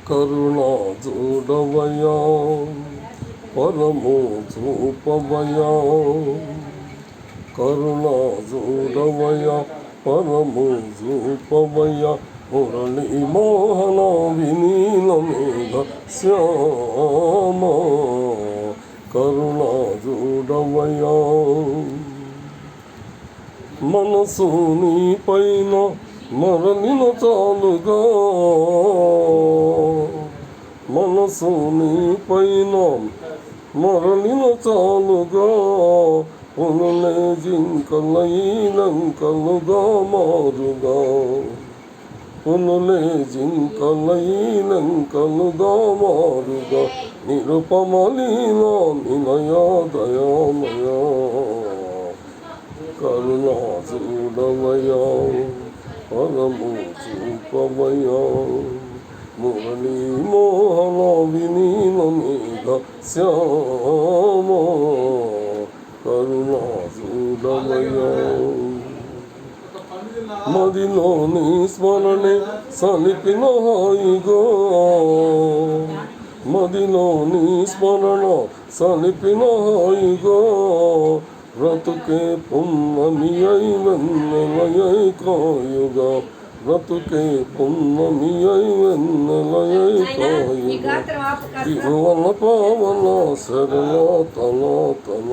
కరుణా చూడవయ్యా పరము చూపవయ్యా కరుణా చూడవయ్యా పరము చూపవయ్యా మురళీ మోహన వినీల మేఘ శ్యామ కరుణా చూడవయ్యా మనసు నీ పైన మరలిన చాలుగా మనసు నీ పైన మరలిన చాలుగా ఉనులే జింకలైలంకలుగా మారుగా ఉనులే జింకలైలంకలుగా మారుగా నిరుపమలీలా నిలయా దయామయా కరుణా చూడవయ్యా పరము చూపవయ్యా మురళీ మోహన వినీల మేఘ శ్యామ కరుణా చూడవయ్యా మదిలోని స్మరణే సలిపిన హాయిగో మదిలోని స్మరణ సలిపిన హాయిగో బ్రతుకే పున్నమి అయి వెన్నెలయై కాయుగా బ్రతుకే పున్నమి అయి వెన్నెలయై కాయుగా తిరువన పావన శరణ తన తన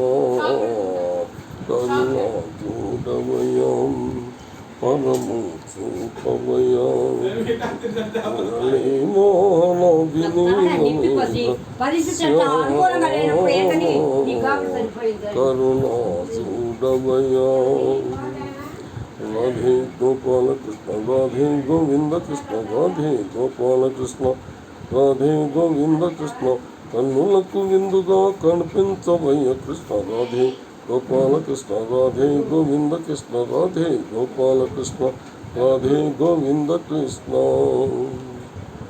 కరుణా చూడవయ్యా పరము చూపవయ్యా మురళీ మోహన వినీల కరుణా చూడవయ్యా రాధే గోపాల కృష్ణ రాధే గోవింద కృష్ణ రాధే గోపాల కృష్ణ రాధే గోవింద కృష్ణ కన్నులకు విందుగా కనిపించవయ్య కృష్ణ రాధే గోపాల కృష్ణ రాధే గోవింద కృష్ణ రాధే గోపాల కృష్ణ రాధే గోవింద కృష్ణ